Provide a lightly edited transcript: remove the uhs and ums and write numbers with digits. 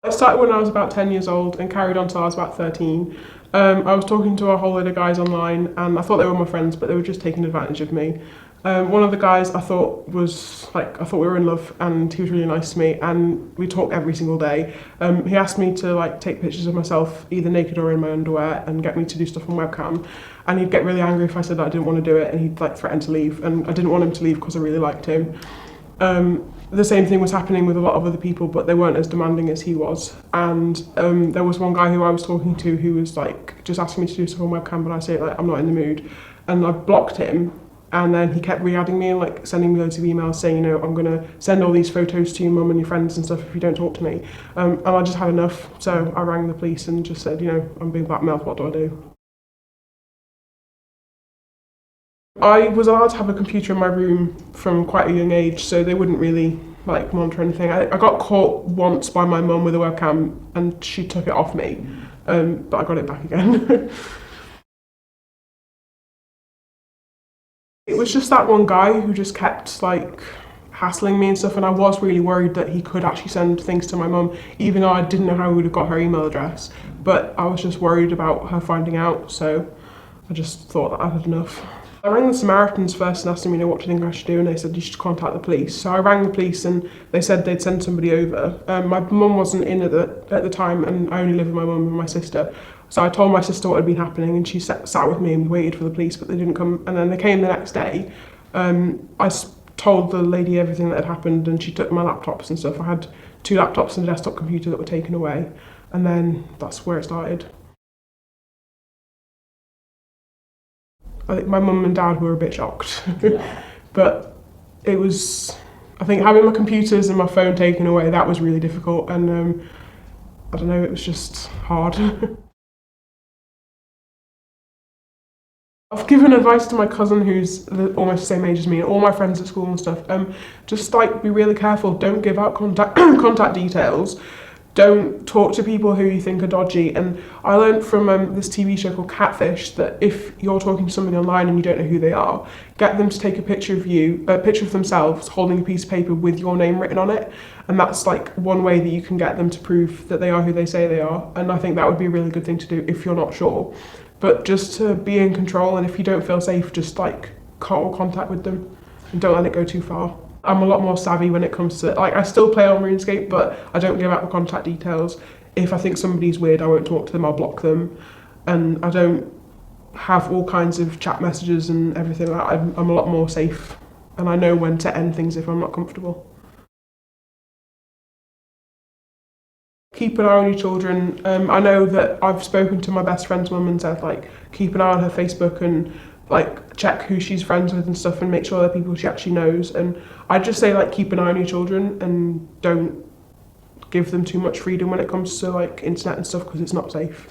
I started when I was about 10 years old and carried on till I was about 13. I was talking to a whole load of guys online and I thought they were my friends, but they were just taking advantage of me. One of the guys I thought we were in love and he was really nice to me and we talk every single day. He asked me to take pictures of myself either naked or in my underwear and get me to do stuff on webcam, and he'd get really angry if I said that I didn't want to do it, and he'd threaten to leave, and I didn't want him to leave because I really liked him. The same thing was happening with a lot of other people, but they weren't as demanding as he was. And there was one guy who I was talking to who was just asking me to do stuff on webcam, but I say I'm not in the mood, and I blocked him. And then he kept re-adding me and sending me loads of emails saying, I'm going to send all these photos to your mum and your friends and stuff if you don't talk to me. And I just had enough, so I rang the police and just said, I'm being blackmailed, what do I do? I was allowed to have a computer in my room from quite a young age, so they wouldn't really monitor anything. I got caught once by my mum with a webcam and she took it off me, but I got it back again. It was just that one guy who just kept hassling me and stuff, and I was really worried that he could actually send things to my mum, even though I didn't know how he would have got her email address. But I was just worried about her finding out, so I just thought that I had enough. I rang the Samaritans first and asked them, what do you think I should do? And they said, you should contact the police. So I rang the police and they said they'd send somebody over. My mum wasn't in at the time, and I only live with my mum and my sister. So I told my sister what had been happening, and she sat with me and we waited for the police, but they didn't come. And then they came the next day. Told the lady everything that had happened, and she took my laptops and stuff. I had 2 laptops and a desktop computer that were taken away. And then that's where it started. I think my mum and dad were a bit shocked, but it was, I think having my computers and my phone taken away, that was really difficult, and I don't know, it was just hard. I've given advice to my cousin who's almost the same age as me, and all my friends at school and stuff. Just be really careful, don't give out contact details. Don't talk to people who you think are dodgy. And I learned from this TV show called Catfish that if you're talking to somebody online and you don't know who they are, get them to take a picture of themselves holding a piece of paper with your name written on it. And that's one way that you can get them to prove that they are who they say they are. And I think that would be a really good thing to do if you're not sure. But just to be in control, and if you don't feel safe, just cut all contact with them and don't let it go too far. I'm a lot more savvy when it comes to, I still play on RuneScape, but I don't give out the contact details. If I think somebody's weird, I won't talk to them, I'll block them. And I don't have all kinds of chat messages and everything like that. I'm a lot more safe, and I know when to end things if I'm not comfortable. Keep an eye on your children. I know that I've spoken to my best friend's mum and said keep an eye on her Facebook and check who she's friends with and stuff, and make sure they're people she actually knows. And I'd just say keep an eye on your children and don't give them too much freedom when it comes to internet and stuff, because it's not safe.